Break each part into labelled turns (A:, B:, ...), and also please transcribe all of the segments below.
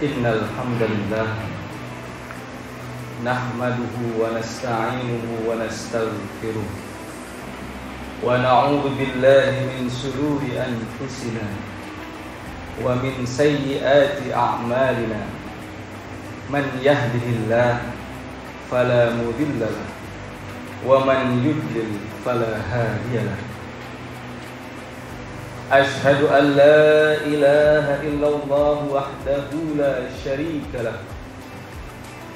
A: Innal hamdalillah nahmaduhu wa nasta'inuhu wa nastaghfiruh wa na'udzu billahi min shururi anfusina wa min sayyiati a'malina. Man yahdihillahu fala mudilla lahu wa man yudlil fala hadiya lahu. Ashhadu an la ilaha illallah wahdahu la syarika lah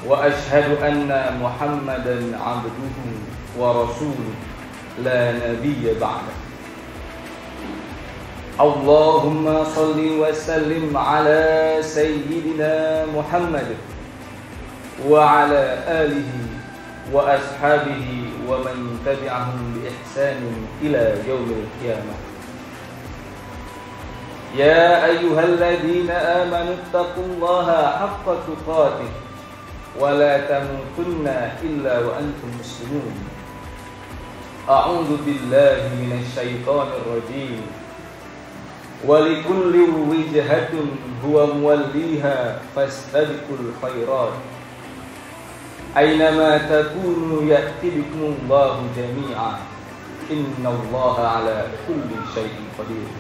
A: wa ashhadu anna Muhammadan abduhu wa rasuluh la nabiyya ba'dah. Allahumma salli wa sallim ala sayyidina Muhammad wa ala alihi wa ashabihi wa man tabi'ahum bi ihsanin ila yaumil qiyamah. Ya ayyuhalladzina amanu taqullaha haqqa tuqatih wa la tamutunna illa wa antum muslimun. A'udzu billahi minasy syaithanir rajim. Wa likulli wijhatun huwa muwalliha fastabiqul khairat. Aynama takunu ya'ti bikumullahu jami'a. Innallaha 'ala kulli syai'in qadir.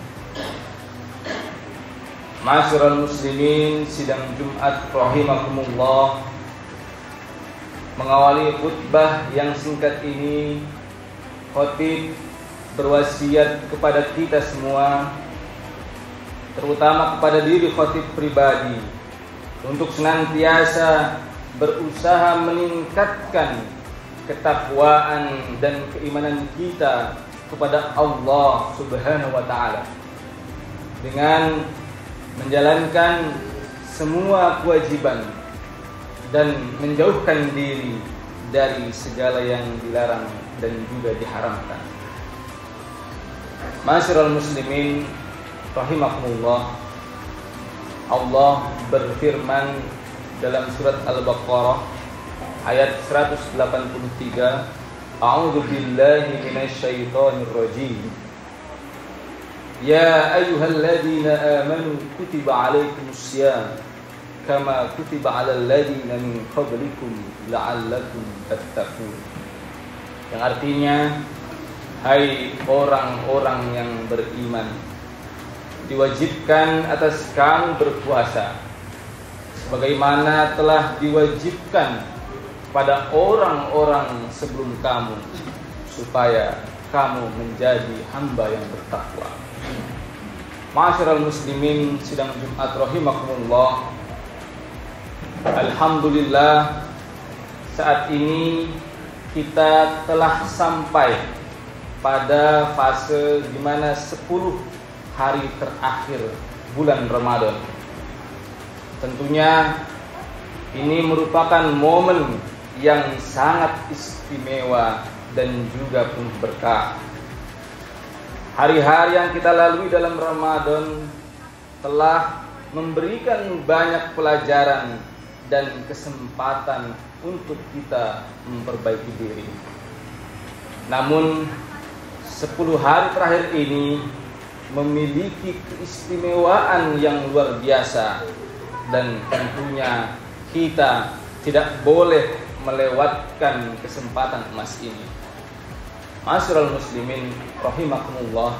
A: Ma'asyiral muslimin, sidang Jumat rahimakumullah. Mengawali khutbah yang singkat ini, khatib berwasiat kepada kita semua, terutama kepada diri khatib pribadi, untuk senantiasa berusaha meningkatkan ketakwaan dan keimanan kita kepada Allah Subhanahu wa taala dengan menjalankan semua kewajiban dan menjauhkan diri dari segala yang dilarang dan juga diharamkan. Ma'asyiral muslimin rahimakumullah, Allah berfirman dalam surat Al-Baqarah ayat 183, A'udzu billahi minasy syaithanir rajim. Ya ayyuhalladzina amanu kutiba alaikumus syiyam kama kutiba alal ladzina min qablikum la'allakum tattaqun. Yang artinya, hai orang-orang yang beriman, diwajibkan atas kamu berpuasa sebagaimana telah diwajibkan pada orang-orang sebelum kamu, supaya kamu menjadi hamba yang bertakwa. Ma'asyiral muslimin, sidang Jumat rahimakumullah. Alhamdulillah, saat ini kita telah sampai pada fase di mana 10 hari terakhir bulan Ramadan. Tentunya ini merupakan momen yang sangat istimewa dan juga penuh berkah. Hari-hari yang kita lalui dalam Ramadan telah memberikan banyak pelajaran dan kesempatan untuk kita memperbaiki diri. Namun 10 hari terakhir ini memiliki keistimewaan yang luar biasa, dan tentunya kita tidak boleh melewatkan kesempatan emas ini. Ma'asyiral muslimin rahimakumullah,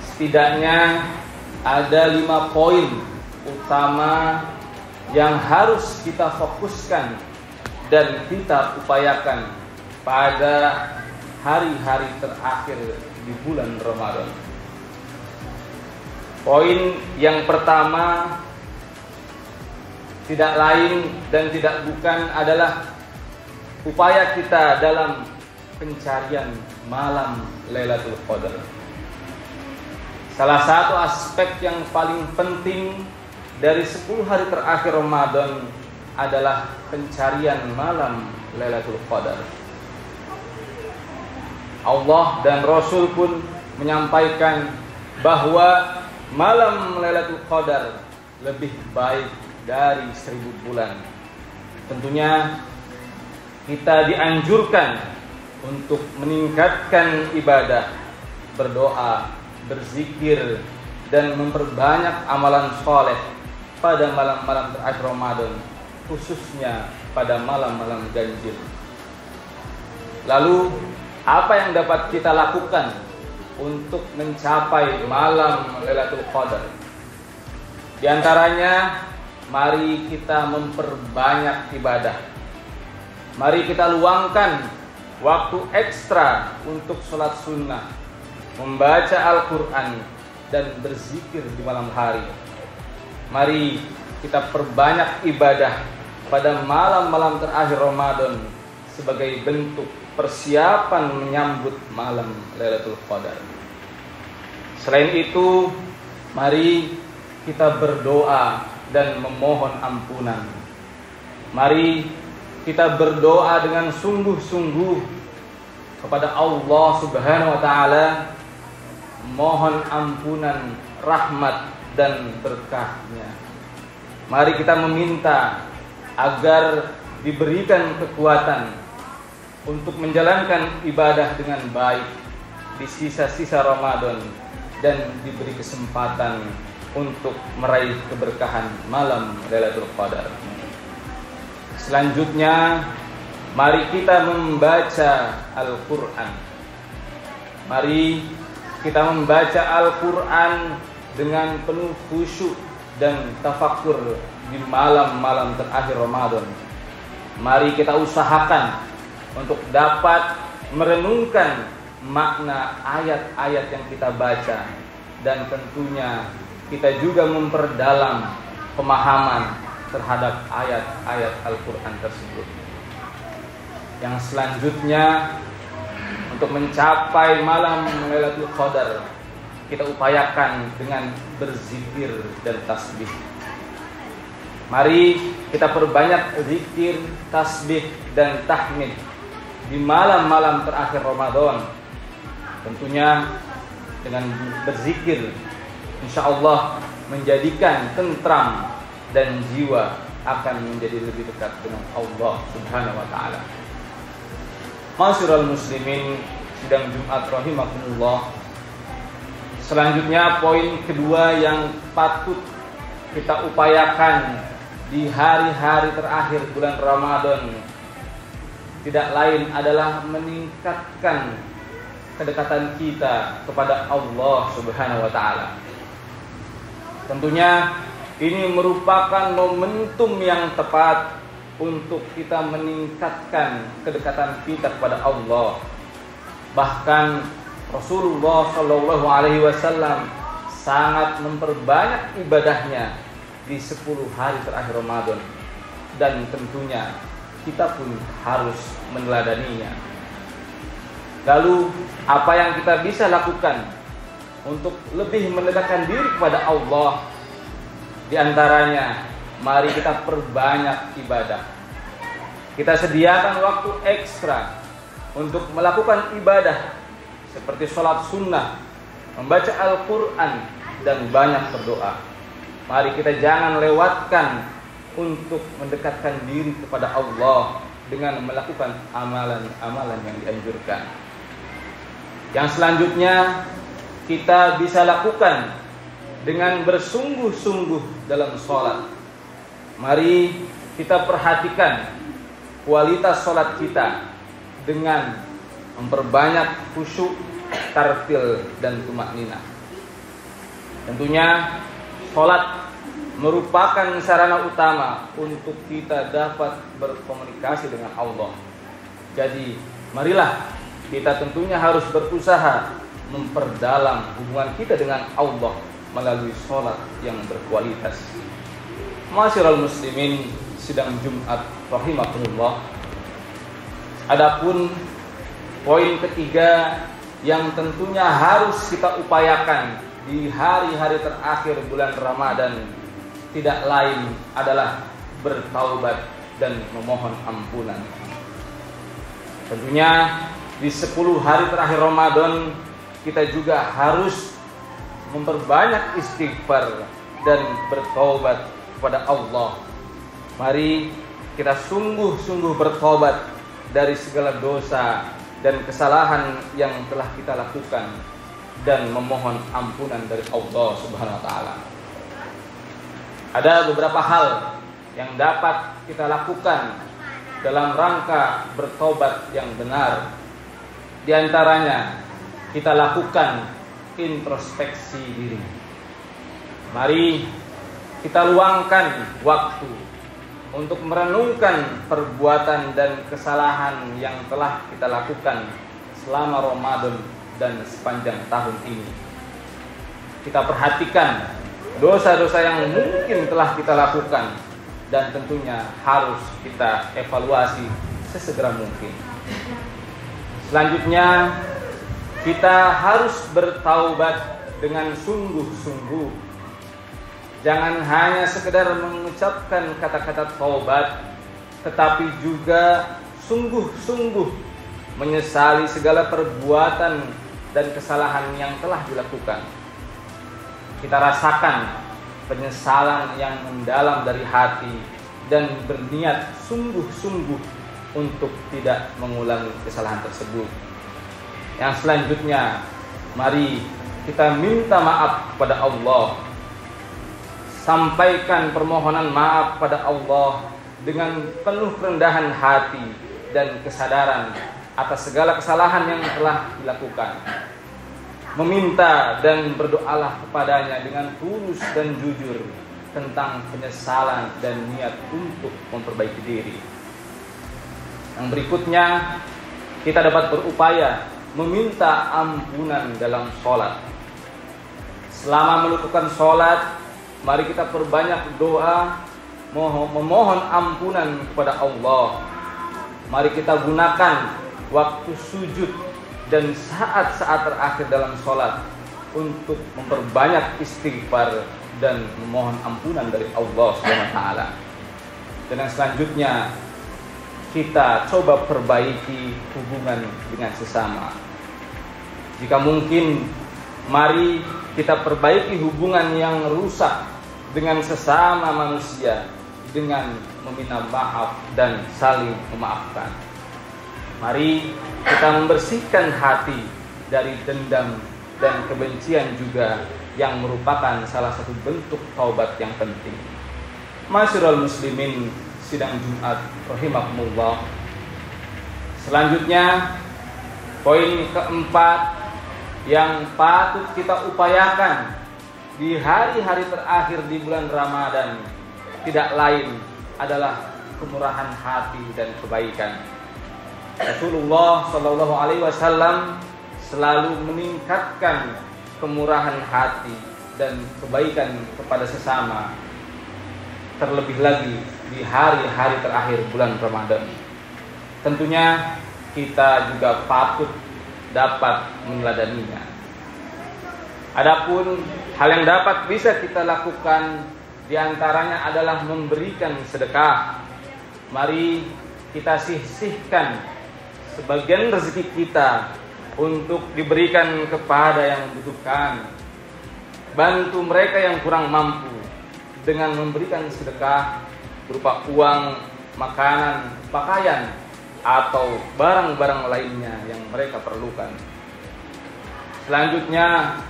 A: setidaknya ada 5 poin utama yang harus kita fokuskan dan kita upayakan pada hari-hari terakhir di bulan Ramadan. Poin yang pertama tidak lain dan tidak bukan adalah upaya kita dalam pencarian malam Lailatul Qadar. Salah satu aspek yang paling penting dari 10 hari terakhir Ramadan adalah pencarian malam Lailatul Qadar. Allah dan Rasul pun menyampaikan bahwa malam Lailatul Qadar lebih baik dari 1000 bulan. Tentunya kita dianjurkan untuk meningkatkan ibadah, berdoa, berzikir, dan memperbanyak amalan soleh pada malam-malam terakhir Ramadan, khususnya pada malam-malam ganjil. Lalu apa yang dapat kita lakukan untuk mencapai malam Lailatul Qadar? Di antaranya, mari kita memperbanyak ibadah. Mari kita luangkan waktu ekstra untuk sholat sunnah, membaca Al-Quran, dan berzikir di malam hari. Mari kita perbanyak ibadah pada malam-malam terakhir Ramadan sebagai bentuk persiapan menyambut malam Lailatul Qadar. Selain itu, mari kita berdoa dan memohon ampunan. Mari kita berdoa dengan sungguh-sungguh kepada Allah Subhanahu wa taala, mohon ampunan, rahmat dan berkahnya. Mari kita meminta agar diberikan kekuatan untuk menjalankan ibadah dengan baik di sisa-sisa Ramadan dan diberi kesempatan untuk meraih keberkahan malam Lailatul Qadar. Selanjutnya, mari kita membaca Al-Quran. Mari kita membaca Al-Quran dengan penuh khusyuk dan tafakkur di malam-malam terakhir Ramadan. Mari kita usahakan untuk dapat merenungkan makna ayat-ayat yang kita baca, dan tentunya kita juga memperdalam pemahaman terhadap ayat-ayat Al-Quran tersebut. Yang selanjutnya, untuk mencapai malam Lailatul Qadar, kita upayakan dengan berzikir dan tasbih. Mari kita perbanyak zikir, tasbih, dan tahmid di malam-malam terakhir Ramadan. Tentunya dengan berzikir, insya Allah menjadikan tentram dan jiwa akan menjadi lebih dekat dengan Allah Subhanahu wa taala. Ma'asyiral muslimin, sidang Jumat rahimakumullah. Selanjutnya, poin kedua yang patut kita upayakan di hari-hari terakhir bulan Ramadan tidak lain adalah meningkatkan kedekatan kita kepada Allah Subhanahu wa taala. Tentunya ini merupakan momentum yang tepat untuk kita meningkatkan kedekatan kita kepada Allah. Bahkan Rasulullah Shallallahu Alaihi Wasallam sangat memperbanyak ibadahnya di 10 hari terakhir Ramadan, dan tentunya kita pun harus meneladaninya. Lalu, apa yang kita bisa lakukan untuk lebih mendekatkan diri kepada Allah? Di antaranya, mari kita perbanyak ibadah. Kita sediakan waktu ekstra untuk melakukan ibadah seperti sholat sunnah, membaca Al-Quran, dan banyak berdoa. Mari kita jangan lewatkan untuk mendekatkan diri kepada Allah dengan melakukan amalan-amalan yang dianjurkan. Yang selanjutnya, kita bisa lakukan dengan bersungguh-sungguh dalam sholat. Mari kita perhatikan kualitas sholat kita dengan memperbanyak khusyuk, tartil, dan tumakninah. Tentunya sholat merupakan sarana utama untuk kita dapat berkomunikasi dengan Allah. Jadi, marilah kita tentunya harus berusaha memperdalam hubungan kita dengan Allah melalui sholat yang berkualitas. Ma'asyiral muslimin, sidang Jumat rahimakumullah. Adapun poin ketiga yang tentunya harus kita upayakan di hari-hari terakhir bulan Ramadan tidak lain adalah bertaubat dan memohon ampunan. Tentunya di 10 hari terakhir Ramadan kita juga harus memperbanyak istighfar dan bertaubat kepada Allah. Mari kita sungguh-sungguh bertobat dari segala dosa dan kesalahan yang telah kita lakukan dan memohon ampunan dari Allah Subhanahu wa taala. Ada beberapa hal yang dapat kita lakukan dalam rangka bertobat yang benar. Di antaranya, kita lakukan introspeksi diri. Mari kita luangkan waktu untuk merenungkan perbuatan dan kesalahan yang telah kita lakukan selama Ramadan dan sepanjang tahun ini. Kita perhatikan dosa-dosa yang mungkin telah kita lakukan dan tentunya harus kita evaluasi sesegera mungkin. Selanjutnya, kita harus bertaubat dengan sungguh-sungguh. Jangan hanya sekedar mengucapkan kata-kata taubat, tetapi juga sungguh-sungguh menyesali segala perbuatan dan kesalahan yang telah dilakukan. Kita rasakan penyesalan yang mendalam dari hati dan berniat sungguh-sungguh untuk tidak mengulangi kesalahan tersebut. Yang selanjutnya, mari kita minta maaf kepada Allah. Sampaikan permohonan maaf pada Allah dengan penuh kerendahan hati dan kesadaran atas segala kesalahan yang telah dilakukan. Meminta dan berdoalah kepadanya dengan tulus dan jujur tentang penyesalan dan niat untuk memperbaiki diri. Yang berikutnya, kita dapat berupaya meminta ampunan dalam sholat. Selama melakukan sholat, mari kita perbanyak doa, memohon ampunan kepada Allah. Mari kita gunakan waktu sujud dan saat-saat terakhir dalam sholat untuk memperbanyak istighfar dan memohon ampunan dari Allah SWT. Dan yang selanjutnya, kita coba perbaiki hubungan dengan sesama. Jika mungkin, mari kita perbaiki hubungan yang rusak dengan sesama manusia dengan meminta maaf dan saling memaafkan. Mari kita membersihkan hati dari dendam dan kebencian juga yang merupakan salah satu bentuk taubat yang penting. Ma'asyiral muslimin sidang Jumat rahimakumullah. Selanjutnya, poin keempat yang patut kita upayakan di hari-hari terakhir di bulan Ramadan tidak lain adalah kemurahan hati dan kebaikan. Rasulullah Shallallahu Alaihi Wasallam selalu meningkatkan kemurahan hati dan kebaikan kepada sesama, terlebih lagi di hari-hari terakhir bulan Ramadan. Tentunya kita juga patut dapat meneladaninya. Adapun hal yang dapat bisa kita lakukan diantaranya adalah memberikan sedekah. Mari kita sisihkan sebagian rezeki kita untuk diberikan kepada yang membutuhkan. Bantu mereka yang kurang mampu dengan memberikan sedekah berupa uang, makanan, pakaian, atau barang-barang lainnya yang mereka perlukan. Selanjutnya,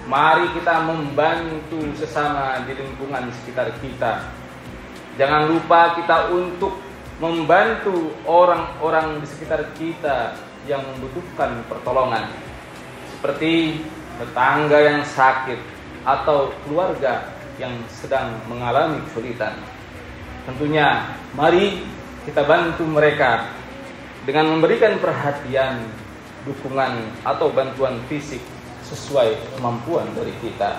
A: mari kita membantu sesama di lingkungan sekitar kita. Jangan lupa kita untuk membantu orang-orang di sekitar kita yang membutuhkan pertolongan, seperti tetangga yang sakit atau keluarga yang sedang mengalami kesulitan. Tentunya mari kita bantu mereka dengan memberikan perhatian, dukungan atau bantuan fisik sesuai kemampuan dari kita.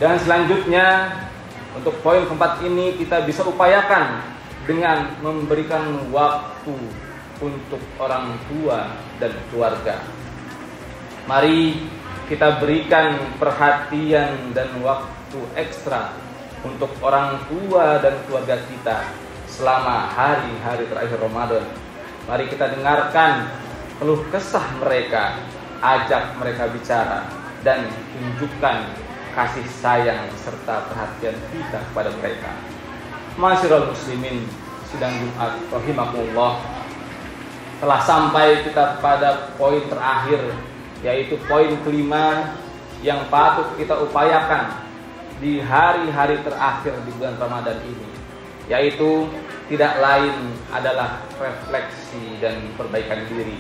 A: Dan selanjutnya, untuk poin keempat ini kita bisa upayakan dengan memberikan waktu untuk orang tua dan keluarga. Mari kita berikan perhatian dan waktu ekstra untuk orang tua dan keluarga kita selama hari-hari terakhir Ramadan. Mari kita dengarkan keluh kesah mereka, ajak mereka bicara, dan tunjukkan kasih sayang serta perhatian kita kepada mereka. Ma'asyiral muslimin sidang Jumat rahimakumullah. Telah sampai kita pada poin terakhir, yaitu poin kelima yang patut kita upayakan di hari-hari terakhir di bulan Ramadan ini, yaitu tidak lain adalah refleksi dan perbaikan diri.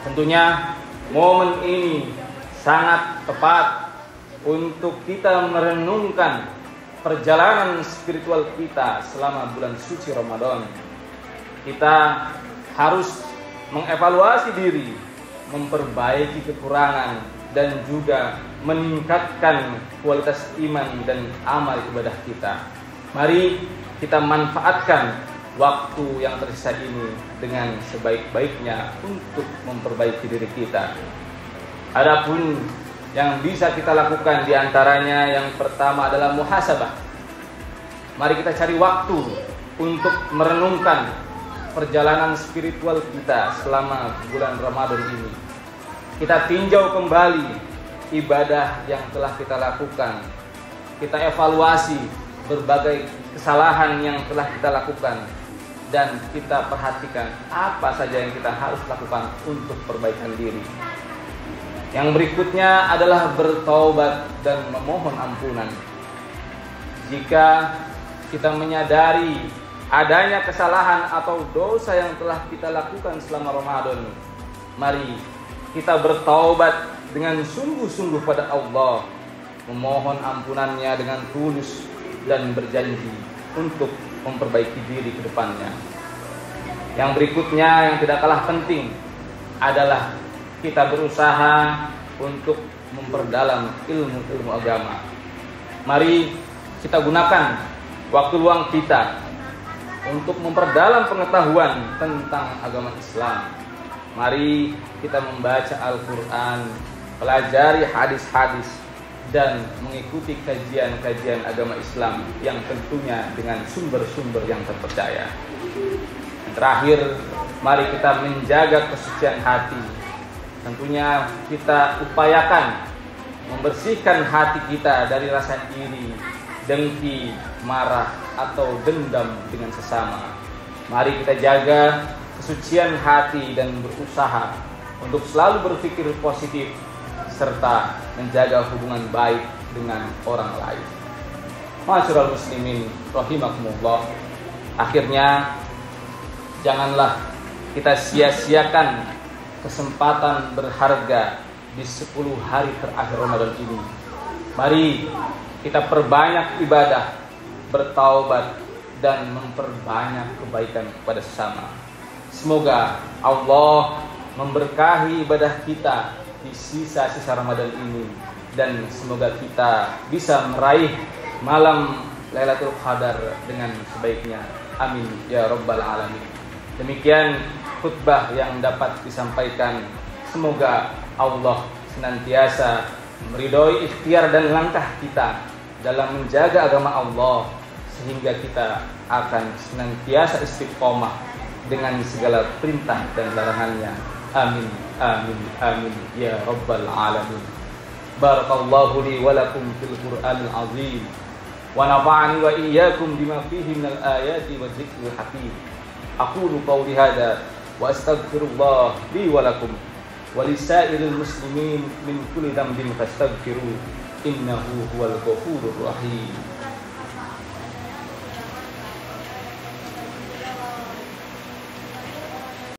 A: Tentunya momen ini sangat tepat untuk kita merenungkan perjalanan spiritual kita selama bulan suci Ramadan. Kita harus mengevaluasi diri, memperbaiki kekurangan, dan juga meningkatkan kualitas iman dan amal ibadah kita. Mari kita manfaatkan waktu yang tersisa ini dengan sebaik-baiknya untuk memperbaiki diri kita. Adapun yang bisa kita lakukan diantaranya, yang pertama adalah muhasabah. Mari kita cari waktu untuk merenungkan perjalanan spiritual kita selama bulan Ramadan ini. Kita tinjau kembali ibadah yang telah kita lakukan. Kita evaluasi berbagai kesalahan yang telah kita lakukan, dan kita perhatikan apa saja yang kita harus lakukan untuk perbaikan diri. Yang berikutnya adalah bertaubat dan memohon ampunan. Jika kita menyadari adanya kesalahan atau dosa yang telah kita lakukan selama Ramadan, mari kita bertaubat dengan sungguh-sungguh pada Allah, memohon ampunannya dengan tulus, dan berjanji untuk memperbaiki diri ke depannya. Yang berikutnya yang tidak kalah penting adalah kita berusaha untuk memperdalam ilmu-ilmu agama. Mari kita gunakan waktu luang kita untuk memperdalam pengetahuan tentang agama Islam. Mari kita membaca Al-Quran, pelajari hadis-hadis, dan mengikuti kajian-kajian agama Islam yang tentunya dengan sumber-sumber yang terpercaya. Yang terakhir, mari kita menjaga kesucian hati. Tentunya kita upayakan membersihkan hati kita dari rasa iri, dengki, marah, atau dendam dengan sesama. Mari kita jaga kesucian hati dan berusaha untuk selalu berpikir positif serta menjaga hubungan baik dengan orang lain. Ma'asyiral muslimin rahimakumullah. Akhirnya, janganlah kita sia-siakan kesempatan berharga di 10 hari terakhir Ramadan ini. Mari kita perbanyak ibadah, bertaubat, dan memperbanyak kebaikan kepada sesama. Semoga Allah memberkahi ibadah kita di sisa-sisa Ramadan ini, dan semoga kita bisa meraih malam Lailatul Qadar dengan sebaiknya. Amin ya rabbal alamin. Demikian khutbah yang dapat disampaikan. Semoga Allah senantiasa meridhoi ikhtiar dan langkah kita dalam menjaga agama Allah, sehingga kita akan senantiasa istiqomah dengan segala perintah dan larangannya. Amin, amin, amin ya rabbal alamin. Barakallahu li wa lakum fil Qur'anil azim, wa nafa'ani wa iyyakum bima fihi minal ayati wa dzikril hakim. Aqulu qawli hadza wa astaghfirullah li wa lakum wa lisairil muslimin min kulli dhanbin fastaghfiruh, innahu huwal ghafurur rahim.